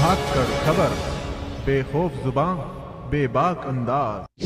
धाकड़ खबर, बेखौफ जुबान, बेबाक अंदाज।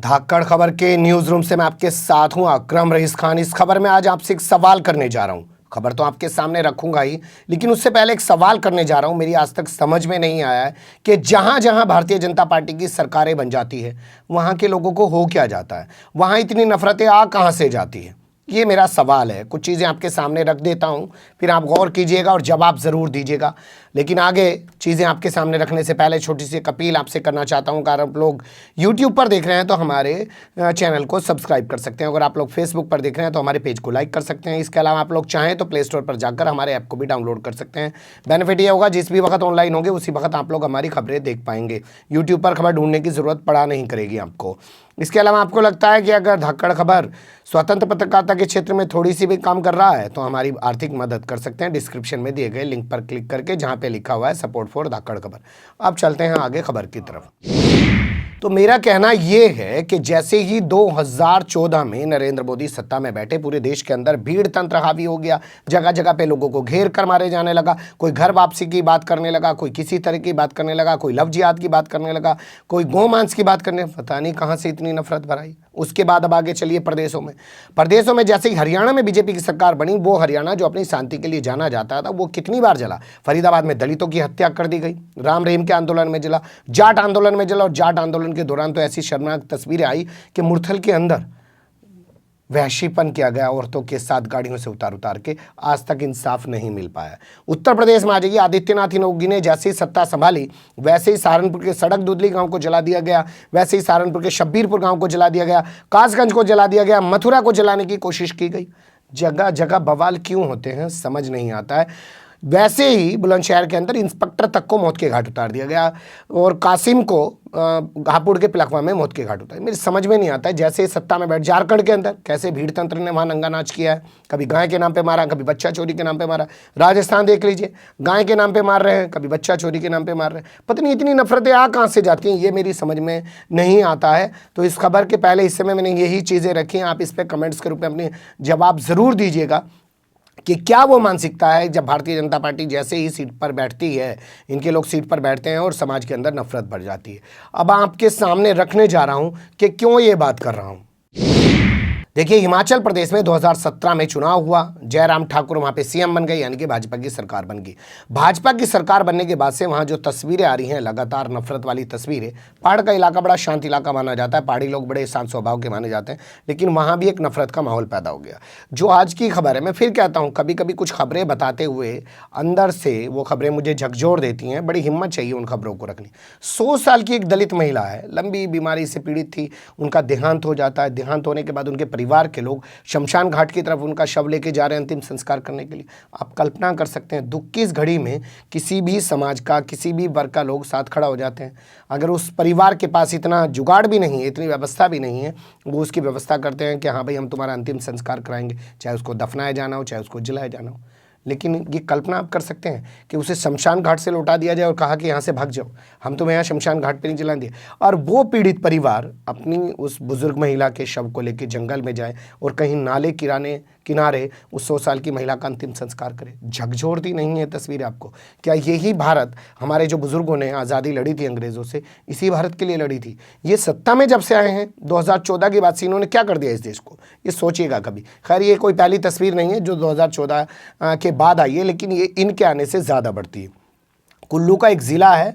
धाकड़ खबर के न्यूज रूम से मैं आपके साथ हूं अकरम रईस खान। इस खबर में आज आपसे एक सवाल करने जा रहा हूं। खबर तो आपके सामने रखूंगा ही, लेकिन उससे पहले एक सवाल करने जा रहा हूं। मेरी आज तक समझ में नहीं आया है कि जहां जहां भारतीय जनता पार्टी की सरकारें बन जाती है, वहां के लोगों को हो क्या जाता है, वहां इतनी नफरतें आ कहां से जाती है। ये मेरा सवाल है। कुछ चीज़ें आपके सामने रख देता हूं, फिर आप गौर कीजिएगा और जवाब ज़रूर दीजिएगा। लेकिन आगे चीज़ें आपके सामने रखने से पहले छोटी सी एक अपील आपसे करना चाहता हूं। अगर आप लोग यूट्यूब पर देख रहे हैं तो हमारे चैनल को सब्सक्राइब कर सकते हैं। अगर आप लोग फेसबुक पर देख रहे हैं तो हमारे पेज को लाइक कर सकते हैं। इसके अलावा आप लोग चाहें तो प्ले स्टोर पर जाकर हमारे ऐप को भी डाउनलोड कर सकते हैं। बेनिफिट ये होगा, जिस भी वक्त ऑनलाइन होंगे उसी वक्त आप लोग हमारी खबरें देख पाएंगे। यूट्यूब पर खबर ढूंढने की ज़रूरत पड़ा नहीं करेगी आपको। इसके अलावा आपको लगता है कि अगर धाकड़ खबर स्वतंत्र पत्रकारिता के क्षेत्र में थोड़ी सी भी काम कर रहा है तो हमारी आर्थिक मदद कर सकते हैं डिस्क्रिप्शन में दिए गए लिंक पर क्लिक करके, जहां पे लिखा हुआ है सपोर्ट फॉर धाकड़ खबर। अब चलते हैं आगे खबर की तरफ। तो मेरा कहना यह है कि जैसे ही 2014 में नरेंद्र मोदी सत्ता में बैठे, पूरे देश के अंदर भीड़ तंत्र हावी हो गया। जगह जगह पे लोगों को घेर कर मारे जाने लगा। कोई घर वापसी की बात करने लगा, कोई किसी तरह की बात करने लगा, कोई लव जिहाद की बात करने लगा, कोई गोमांस की बात करने, पता नहीं कहां से इतनी नफरत भराई। उसके बाद अब आगे चलिए प्रदेशों में जैसे ही हरियाणा में बीजेपी की सरकार बनी, वो हरियाणा जो अपनी शांति के लिए जाना जाता था, वो कितनी बार जला। फरीदाबाद में दलितों की हत्या कर दी गई, राम रहीम के आंदोलन में जला, जाट आंदोलन में जला, और जाट आंदोलन के दौरान तो ऐसी शर्मनाक तस्वीरें आई कि मुरथल के अंदर वहशीपन किया गया औरतों के साथ गाड़ियों से उतार उतार के। आज तक इंसाफ नहीं मिल पाया। उत्तर प्रदेश में आ जाइए, आदित्यनाथ योगी ने जैसे ही सत्ता संभाली, वैसे ही सहारनपुर के सड़क दुधली गांव को जला दिया गया, वैसे ही सहारनपुर के शब्बीरपुर गांव को जला दिया गया, कासगंज को जला दिया गया, मथुरा को जलाने की कोशिश की गई। जगह जगह बवाल क्यों होते हैं समझ नहीं आता है। वैसे ही बुलंदशहर के अंदर इंस्पेक्टर तक को मौत के घाट उतार दिया गया, और कासिम को हापुड़ के पिलखवा में मौत के घाट उतार। मेरी समझ में नहीं आता है। जैसे सत्ता में बैठ, झारखंड के अंदर कैसे भीड़ तंत्र ने वहाँ नंगा नाच किया है। कभी गाय के नाम पे मारा, कभी बच्चा चोरी के नाम पे मारा। राजस्थान देख लीजिए, गाय के नाम पे मार रहे हैं, कभी बच्चा चोरी के नाम पे मार रहे हैं। पता नहीं इतनी नफरतें आ कहाँ से जाती हैं, ये मेरी समझ में नहीं आता है। तो इस खबर के पहले हिस्से में मैंने यही चीज़ें रखी हैं। आप इस पर कमेंट्स के रूप में अपने जवाब ज़रूर दीजिएगा कि क्या वो मानसिकता है जब भारतीय जनता पार्टी जैसे ही सीट पर बैठती है, इनके लोग सीट पर बैठते हैं और समाज के अंदर नफरत बढ़ जाती है। अब आपके सामने रखने जा रहा हूं कि क्यों ये बात कर रहा हूं। देखिए, हिमाचल प्रदेश में 2017 में चुनाव हुआ। जयराम ठाकुर वहाँ पे सीएम बन गए, यानी कि भाजपा की सरकार बन गई। भाजपा की सरकार बनने के बाद से वहाँ जो तस्वीरें आ रही हैं, लगातार नफरत वाली तस्वीरें। पहाड़ का इलाका बड़ा शांत इलाका माना जाता है, पहाड़ी लोग बड़े शांत स्वभाव के माने जाते हैं, लेकिन वहाँ भी एक नफरत का माहौल पैदा हो गया। जो आज की खबर है, मैं फिर कहता हूँ, कभी कभी कुछ खबरें बताते हुए अंदर से वो खबरें मुझे झकझोर देती हैं। बड़ी हिम्मत चाहिए उन खबरों को रखनी। 100 साल की एक दलित महिला है, लंबी बीमारी से पीड़ित थी, उनका देहांत हो जाता है। देहांत होने के बाद उनके परिवार के लोग शमशान घाट की तरफ उनका शव लेके जा रहे हैं अंतिम संस्कार करने के लिए। आप कल्पना कर सकते हैं, दुख की इस घड़ी में किसी भी समाज का, किसी भी वर्ग का लोग साथ खड़ा हो जाते हैं। अगर उस परिवार के पास इतना जुगाड़ भी नहीं है, इतनी व्यवस्था भी नहीं है, वो उसकी व्यवस्था करते हैं कि हाँ भाई, हम तुम्हारा अंतिम संस्कार कराएंगे, चाहे उसको दफनाया जाना हो, चाहे उसको जलाया जाना हो। लेकिन ये कल्पना आप कर सकते हैं कि उसे शमशान घाट से लौटा दिया जाए और कहा कि यहाँ से भाग जाओ, हम तुम्हें यहाँ शमशान घाट पे नहीं जलाएंगे। और वो पीड़ित परिवार अपनी उस बुजुर्ग महिला के शव को लेकर जंगल में जाए और कहीं नाले किनारे उस 100 साल की महिला का अंतिम संस्कार करे। झकझोरती नहीं है तस्वीर आपको? क्या यही भारत, हमारे जो बुजुर्गों ने आज़ादी लड़ी थी अंग्रेज़ों से, इसी भारत के लिए लड़ी थी? ये सत्ता में जब से आए हैं 2014 के बाद से, इन्होंने क्या कर दिया इस देश को, ये सोचिएगा कभी। खैर, ये कोई पहली तस्वीर नहीं है जो 2014 के बाद आई है, लेकिन ये इनके आने से ज़्यादा बढ़ती है। कुल्लू का एक ज़िला है,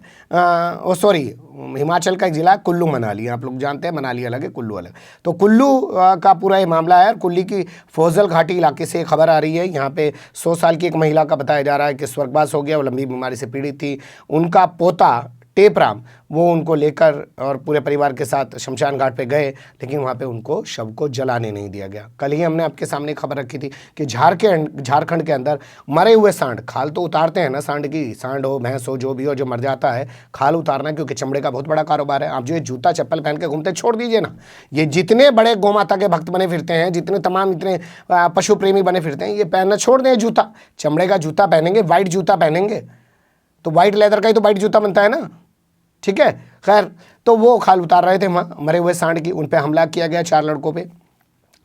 हिमाचल का एक ज़िला है कुल्लू मनाली। आप लोग जानते हैं, मनाली अलग है, कुल्लू अलग। तो कुल्लू का पूरा ये मामला है। कुल्ली की फौजल घाटी इलाके से खबर आ रही है। यहाँ पे 100 साल की एक महिला का बताया जा रहा है कि स्वर्गवास हो गया। वो लंबी बीमारी से पीड़ित थी। उनका पोता टेपराम, वो उनको लेकर और पूरे परिवार के साथ शमशान घाट पे गए, लेकिन वहाँ पे उनको शव को जलाने नहीं दिया गया। कल ही हमने आपके सामने खबर रखी थी कि झारखंड के अंदर मरे हुए सांड, खाल तो उतारते हैं ना, सांड की, सांड हो, भैंस हो, जो भी हो, जो मर जाता है, खाल उतारना, क्योंकि चमड़े का बहुत बड़ा कारोबार है। आप जो ये जूता चप्पल पहन के घूमते, छोड़ दीजिए ना। ये जितने बड़े गौमाता के भक्त बने फिरते हैं, जितने तमाम इतने पशु प्रेमी बने फिरते हैं, ये पहनना छोड़ दें। जूता, चमड़े का जूता पहनेंगे, वाइट जूता पहनेंगे, तो वाइट लेदर का ही तो वाइट जूता बनता है ना, ठीक है। खैर, तो वो खाल उतार रहे थे मरे हुए सांड की, उन पे हमला किया गया 4 लड़कों पे।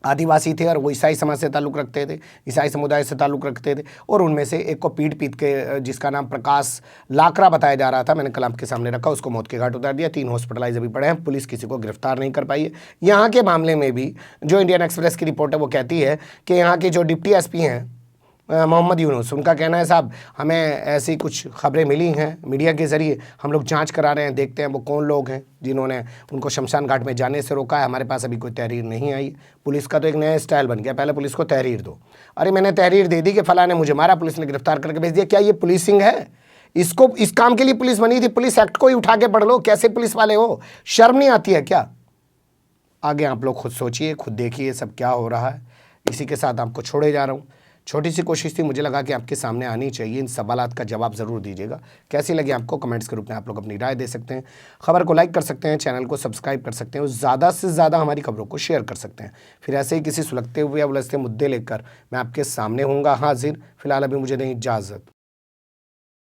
आदिवासी थे और वो ईसाई समाज से ताल्लुक़ रखते थे, ईसाई समुदाय से ताल्लुक़ रखते थे। और उनमें से एक को पीट के, जिसका नाम प्रकाश लाकड़ा बताया जा रहा था, मैंने कल आपके सामने रखा, उसको मौत के घाट उतार दिया। 3 हॉस्पिटलाइज अभी पड़े हैं, पुलिस किसी को गिरफ्तार नहीं कर पाई है। यहाँ के मामले में भी जो इंडियन एक्सप्रेस की रिपोर्ट है वो कहती है कि यहाँ के जो डिप्टी एसपी हैं मोहम्मद यूनुस, उनका कहना है साहब हमें ऐसी कुछ खबरें मिली हैं मीडिया के ज़रिए, हम लोग जांच करा रहे हैं, देखते हैं वो कौन लोग हैं जिन्होंने उनको शमशान घाट में जाने से रोका है। हमारे पास अभी कोई तहरीर नहीं आई। पुलिस का तो एक नया स्टाइल बन गया, पहले पुलिस को तहरीर दो। अरे मैंने तहरीर दे दी कि फलां ने मुझे मारा, पुलिस ने गिरफ्तार करके भेज दिया। क्या ये पुलिसिंग है? इसको इस काम के लिए पुलिस बनी थी? पुलिस एक्ट को ही उठा के पढ़ लो। कैसे पुलिस वाले हो? शर्म नहीं आती है क्या? आगे आप लोग खुद सोचिए, खुद देखिए सब क्या हो रहा है। इसी के साथ आपको छोड़े जा रहा हूँ। छोटी सी कोशिश थी, मुझे लगा कि आपके सामने आनी चाहिए। इन सवालात का जवाब ज़रूर दीजिएगा। कैसी लगी आपको कमेंट्स के रूप में आप लोग अपनी राय दे सकते हैं। खबर को लाइक कर सकते हैं, चैनल को सब्सक्राइब कर सकते हैं और ज़्यादा से ज़्यादा हमारी खबरों को शेयर कर सकते हैं। फिर ऐसे ही किसी सुलगते हुए या उलझते मुद्दे लेकर मैं आपके सामने हूँगा हाजिर। फिलहाल अभी मुझे दें इजाज़त।